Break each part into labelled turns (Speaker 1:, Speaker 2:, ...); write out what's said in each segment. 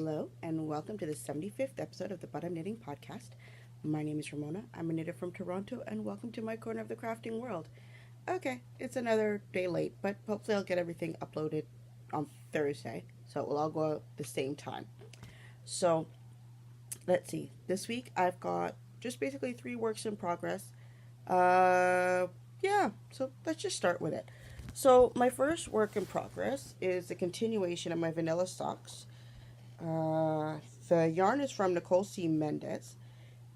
Speaker 1: Hello, and welcome to the 75th episode of the But I'm Knitting podcast. My name is Ramona. I'm a knitter from Toronto, and welcome to my corner of the crafting world. Okay, it's another day late, but hopefully I'll get everything uploaded on Thursday, so it will all go out the same time. So, let's see. This week I've got just basically three works in progress. Uh, so let's just start with it. So, my first work in progress is a continuation of my vanilla socks. Uh, the yarn is from Nicole C. Mendez,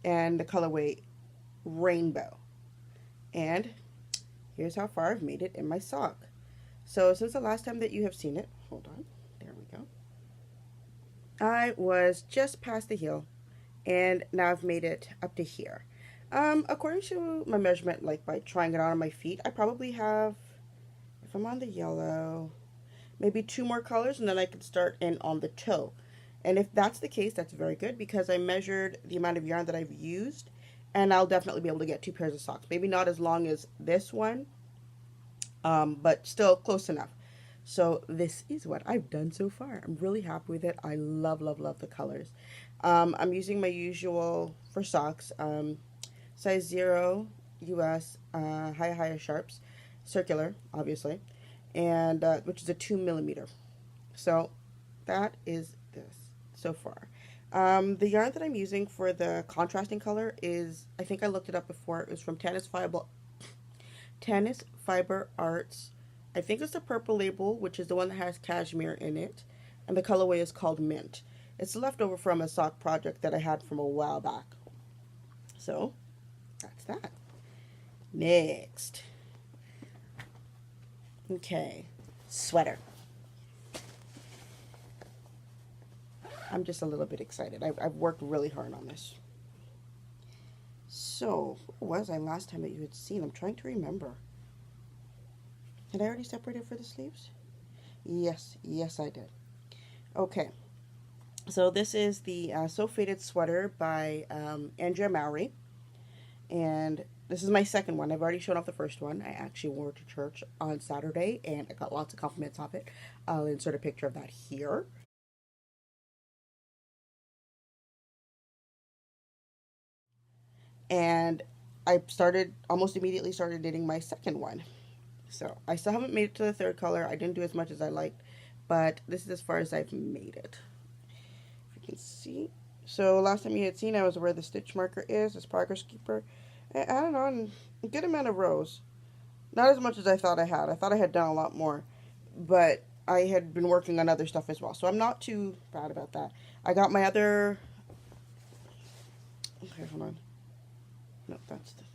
Speaker 1: and the colorway Rainbow. And here's how far I've made it in my sock. So since the last time that you have seen it, hold on, there we go. I was just past the heel, and now I've made it up to here. According to my measurement, like by trying it on my feet, I probably have, if I'm on the yellow, maybe two more colors, and then I could start in on the toe. And if that's the case, that's very good because I measured the amount of yarn that I've used, and I'll definitely be able to get two pairs of socks. Maybe not as long as this one, but still close enough. So this is what I've done so far. I'm really happy with it. I love, love, love the colors. I'm using my usual for socks, size 0 US, higher sharps, circular, obviously, and which is a 2 millimeter. So that is this so far. The yarn that I'm using for the contrasting color is, I think I looked it up before, it was from Tennis Fiber Arts. I think it's the purple label, which is the one that has cashmere in it, and the colorway is called Mint. It's leftover from a sock project that I had from a while back. So, that's that. Next. Okay, sweater. I'm just a little bit excited. I've worked really hard on this. So, where was I last time that you had seen? I'm trying to remember. Had I already separated for the sleeves? Yes, I did. Okay, so this is the So Faded Sweater by Andrea Mowry. And this is my second one. I've already shown off the first one. I actually wore it to church on Saturday, and I got lots of compliments off it. I'll insert a picture of that here. And I almost immediately started knitting my second one. So I still haven't made it to the third color. I didn't do as much as I liked, but this is as far as I've made it. If you can see. So last time you had seen, I was where the stitch marker is, this progress keeper. I don't know, a good amount of rows. Not as much as I thought I had. I thought I had done a lot more, but I had been working on other stuff as well. So I'm not too bad about that. I got my other, okay, hold on. No, that's the thing.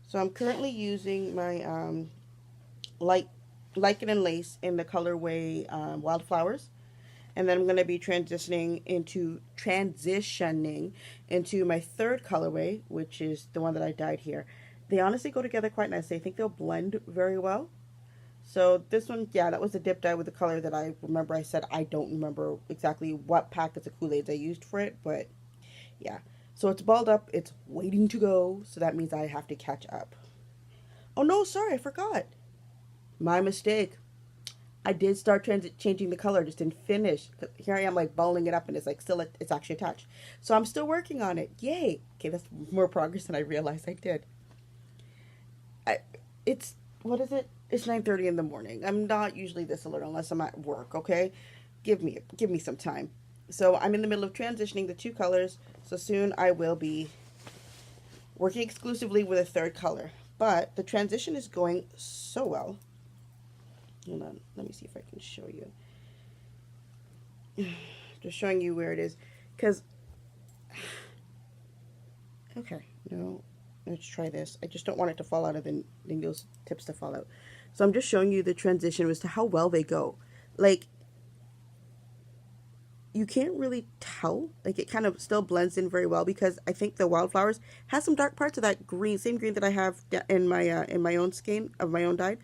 Speaker 1: So I'm currently using my Lichen and Lace in the colorway Wildflowers. And then I'm going to be transitioning into my third colorway, which is the one that I dyed here. They honestly go together quite nicely. I think they'll blend very well. So this one, yeah, that was a dip dye with the color that I remember. I said I don't remember exactly what packets of Kool-Aids I used for it, but yeah. So it's balled up. It's waiting to go. So that means I have to catch up. Oh no, sorry, I forgot. My mistake. I did start changing the color, just didn't finish. Here I am like balling it up and it's like still, it's actually attached. So I'm still working on it. Yay. Okay, that's more progress than I realized I did. It's, what is it? It's 9:30 in the morning. I'm not usually this alert unless I'm at work, okay? Give me some time. So I'm in the middle of transitioning the two colors. So soon I will be working exclusively with a third color. But the transition is going so well. Hold on, let me see if I can show you. Just showing you where it is. Because, okay, no, let's try this. I just don't want it to fall out of the needles tips to fall out. So I'm just showing you the transition as to how well they go. Like, you can't really tell. Like, it kind of still blends in very well because I think the Wildflowers has some dark parts of that green, same green that I have in my own skein of my own dye.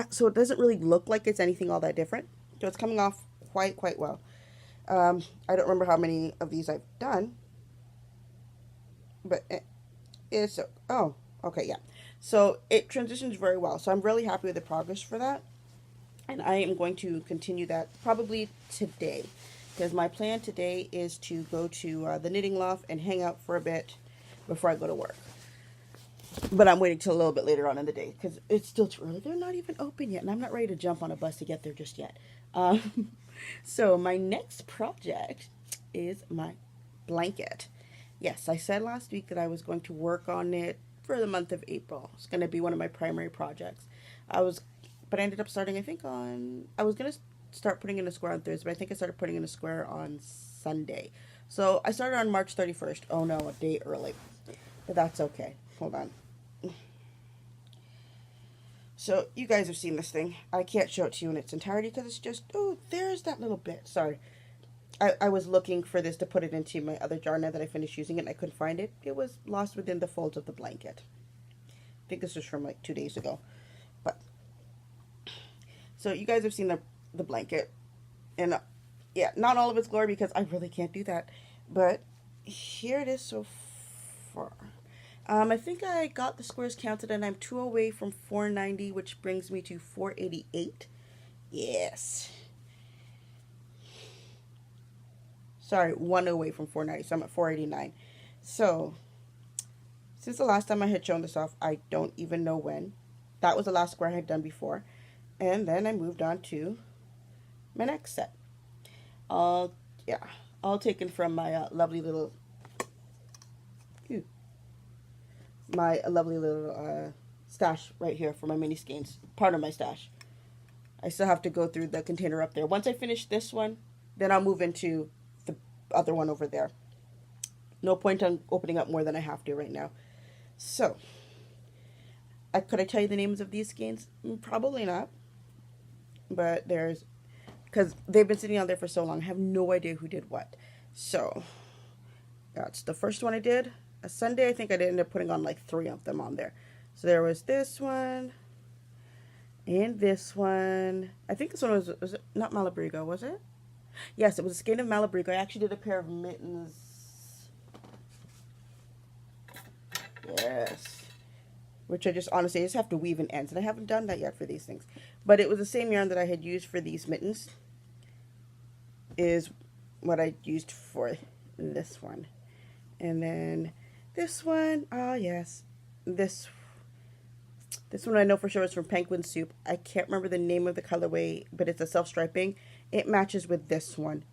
Speaker 1: So it doesn't really look like it's anything all that different. So it's coming off quite well. I don't remember how many of these I've done, but it's, oh, okay, yeah. So it transitions very well. So I'm really happy with the progress for that. And I am going to continue that probably today. because my plan today is to go to the knitting loft and hang out for a bit before I go to work. But I'm waiting till a little bit later on in the day because it's still too early. They're not even open yet, and I'm not ready to jump on a bus to get there just yet. So my next project is my blanket. Yes, I said last week that I was going to work on it for the month of April. It's going to be one of my primary projects. But I ended up starting, I was going to start putting in a square on Thursday, but I think I started putting in a square on Sunday. So I started on March 31st. Oh no, a day early. But that's okay. Hold on. So you guys have seen this thing. I can't show it to you in its entirety because it's just, oh, there's that little bit. Sorry. I was looking for this to put it into my other jar now that I finished using it and I couldn't find it. It was lost within the folds of the blanket. I think this was from like 2 days ago. But, so you guys have seen the blanket. And yeah, not all of its glory because I really can't do that. But here it is so far. I think I got the squares counted and I'm 2 away from 490, which brings me to 488. Yes. Sorry, 1 away from 490, so I'm at 489. So, since the last time I had shown this off, I don't even know when. That was the last square I had done before. And then I moved on to my next set. All taken from my lovely little stash right here for my mini skeins, part of my stash. I still have to go through the container up there. Once I finish this one, then I'll move into the other one over there. No point on opening up more than I have to right now. So, could I tell you the names of these skeins? Probably not. But because they've been sitting out there for so long, I have no idea who did what. So, that's the first one I did. A Sunday, I think I ended up putting on like 3 of them on there. So there was this one, and this one. I think this one was it not Malabrigo, was it? Yes, it was a skein of Malabrigo. I actually did a pair of mittens. Yes. Which I just have to weave in ends, and I haven't done that yet for these things. But it was the same yarn that I had used for these mittens is what I used for this one. And then this one, oh yes, this one I know for sure is from Penguin Soup. I can't remember the name of the colorway, but it's a self-striping. It matches with this one.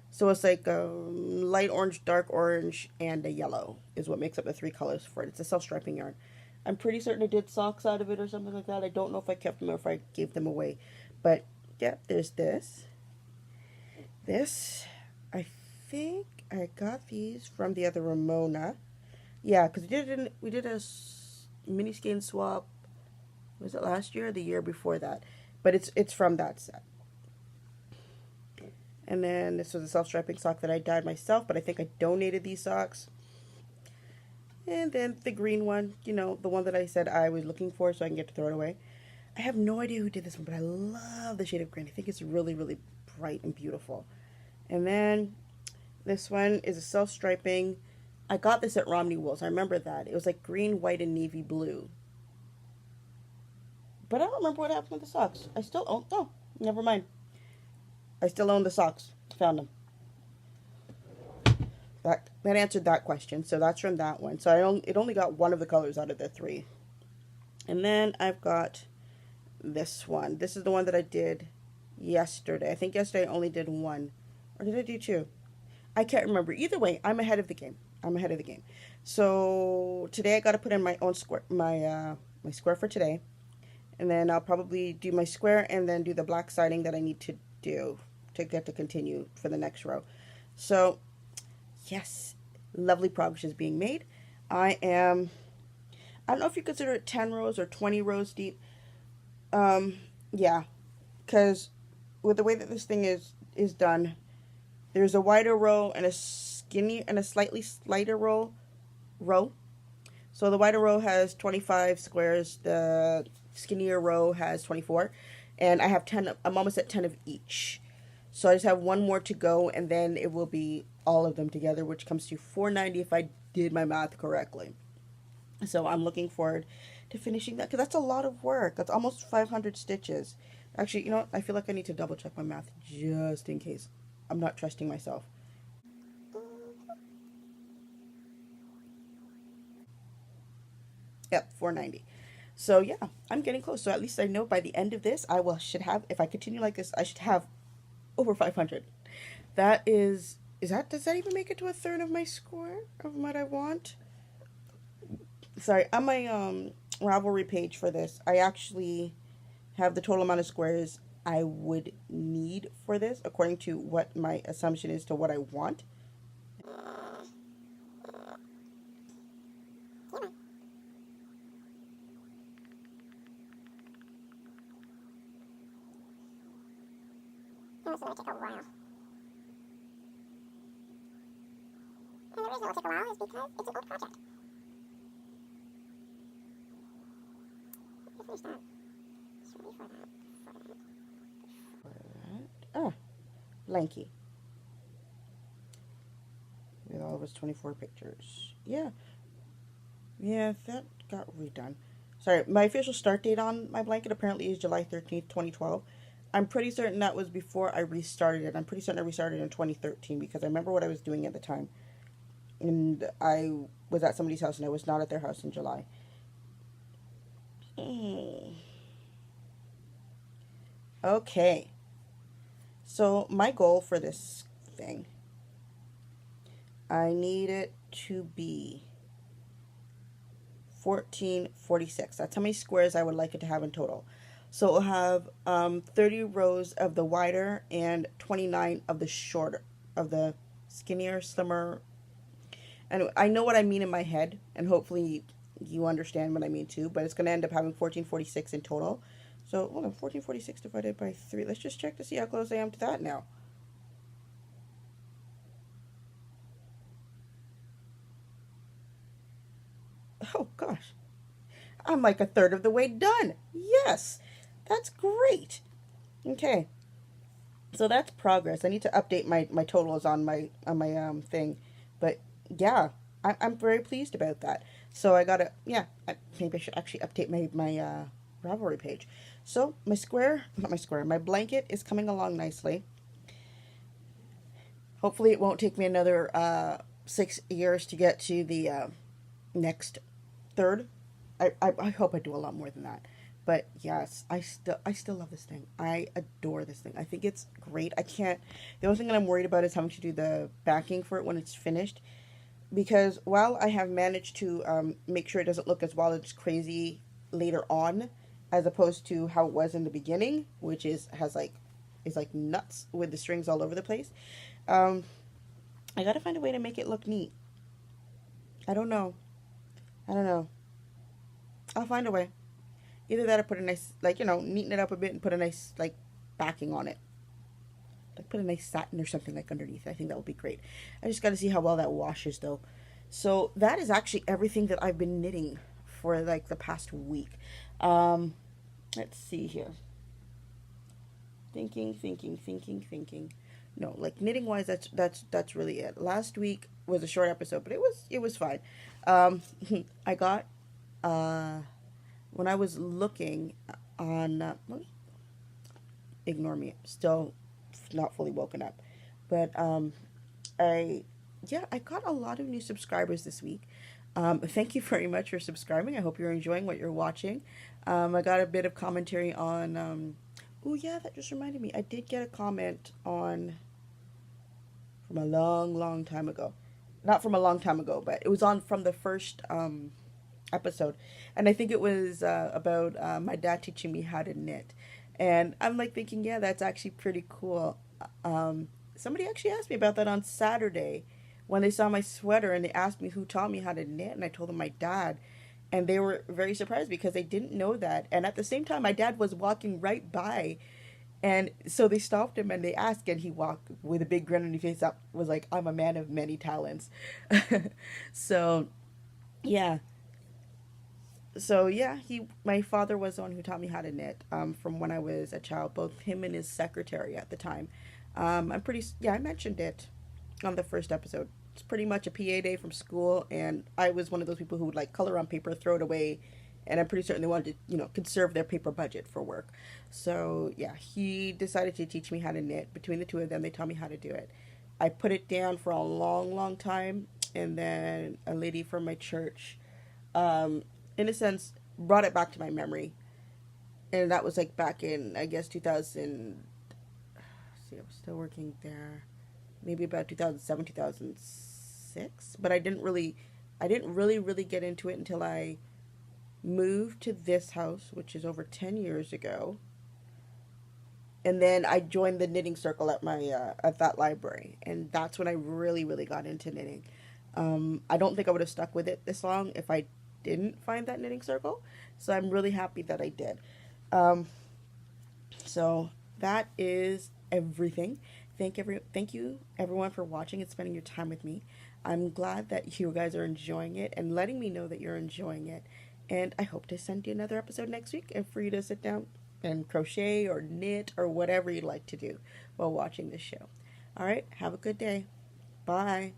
Speaker 1: So it's like a light orange, dark orange, and a yellow is what makes up the 3 colors for it. It's a self-striping yarn. I'm pretty certain I did socks out of it or something like that. I don't know if I kept them or if I gave them away. But, yeah, there's this. This, I think I got these from the other Ramona. Yeah, because we did a mini skein swap. Was it last year or the year before that? But it's from that set. And then this was a self-striping sock that I dyed myself, but I think I donated these socks. And then the green one, the one that I said I was looking for so I can get to throw it away. I have no idea who did this one, but I love the shade of green. I think it's really, really bright and beautiful. And then this one is a self-striping. I got this at Romney Wools. I remember that. It was like green, white, and navy blue. But I don't remember what happened with the socks. I still own... Oh, never mind. I still own the socks. Found them. That answered that question. So that's from that one. So it only got one of the colors out of the 3. And then I've got this one. This is the one that I did yesterday. I think yesterday I only did 1. Or did I do 2? I can't remember. Either way, I'm ahead of the game. So today I got to put in my own square, my square for today. And then I'll probably do my square and then do the black siding that I need to do to get to continue for the next row. So, yes, lovely progress is being made. I don't know if you consider it 10 rows or 20 rows deep. Yeah, because with the way that this thing is done, there's a wider row and a slightly slighter row. So the wider row has 25 squares. The skinnier row has 24. And I have 10. I'm almost at 10 of each. So I just have 1 more to go, and then it will be all of them together, which comes to 490 if I did my math correctly. So I'm looking forward to finishing that, because that's a lot of work. That's almost 500 stitches. Actually, you know what? I feel like I need to double check my math just in case. I'm not trusting myself. Yep, 490. So yeah, I'm getting close. So at least I know by the end of this, I will should have. If I continue like this, I should have over 500. That is that does that even make it to a third of my score of what I want? Sorry, on my Ravelry page for this, I actually have the total amount of squares I would need for this according to what my assumption is to what I want.
Speaker 2: This is going to take a while. And the reason it will take a while is because it's an old project. Let me finish that. It's ready for that.
Speaker 1: Ah, blanky. With all of his 24 pictures. Yeah. Yeah, that got redone. Sorry, my official start date on my blanket apparently is July 13th, 2012. I'm pretty certain that was before I restarted it. I'm pretty certain I restarted in 2013 because I remember what I was doing at the time. And I was at somebody's house and I was not at their house in July. Okay. So my goal for this thing, I need it to be 1446. That's how many squares I would like it to have in total. So it'll have 30 rows of the wider and 29 of the shorter, of the skinnier, slimmer. And I know what I mean in my head, and hopefully you understand what I mean too, but it's going to end up having 1446 in total. So, hold on, 1446 divided by 3. Let's just check to see how close I am to that now. Oh, gosh. I'm like a third of the way done. Yes, that's great. Okay, so that's progress. I need to update my totals on my thing, but yeah, I'm very pleased about that. So I gotta maybe I should actually update my Ravelry page. So my square, not my square, my blanket is coming along nicely. Hopefully it won't take me another 6 years to get to the next third. I hope I do a lot more than that. But yes, I still love this thing. I adore this thing. I think it's great. I can't. The only thing that I'm worried about is having to do the backing for it when it's finished, because while I have managed to make sure it doesn't look as wild and crazy later on, as opposed to how it was in the beginning, which is like nuts with the strings all over the place. Um, I gotta find a way to make it look neat. I don't know. I don't know. I'll find a way. Either that or put a nice, like, neaten it up a bit and put a nice, like, backing on it. Like, put a nice satin or something, like, underneath. I think that would be great. I just got to see how well that washes, though. So, that is actually everything that I've been knitting for, like, the past week. Um, let's see here. Thinking. No, like, knitting-wise, that's really it. Last week was a short episode, but it was fine. Um, I got, uh, when I was looking on, ignore me, still not fully woken up, but I, yeah, I got a lot of new subscribers this week. Thank you very much for subscribing. I hope you're enjoying what you're watching. I got a bit of commentary on, oh yeah, that just reminded me. I did get a comment on, from a long time ago. Not from a long time ago, but it was on from the first episode, and I think it was about my dad teaching me how to knit, and I'm like thinking, yeah, that's actually pretty cool. Somebody actually asked me about that on Saturday when they saw my sweater, and they asked me who taught me how to knit, and I told them my dad, and they were very surprised because they didn't know that. And at the same time, my dad was walking right by, and so they stopped him and they asked, and he walked with a big grin on his face up, was like, I'm a man of many talents. So yeah, my father was the one who taught me how to knit from when I was a child. Both him and his secretary at the time. I mentioned it on the first episode. It's pretty much a PA day from school, and I was one of those people who would like color on paper, throw it away, and I'm pretty certain they wanted to, conserve their paper budget for work. So yeah, he decided to teach me how to knit. Between the two of them, they taught me how to do it. I put it down for a long, long time, and then a lady from my church, um, in a sense, brought it back to my memory, and that was like back in, I guess, 2000. See, I was still working there, maybe about 2007, 2006. But I didn't really get into it until I moved to this house, which is over 10 years ago, and then I joined the knitting circle at my at that library, and that's when I really got into knitting. I don't think I would have stuck with it this long if I didn't find that knitting circle. So I'm really happy that I did. Um, so that is everything. Thank you everyone for watching and spending your time with me. I'm glad that you guys are enjoying it and letting me know that you're enjoying it. And I hope to send you another episode next week and for you to sit down and crochet or knit or whatever you'd like to do while watching this show. All right, have a good day. Bye.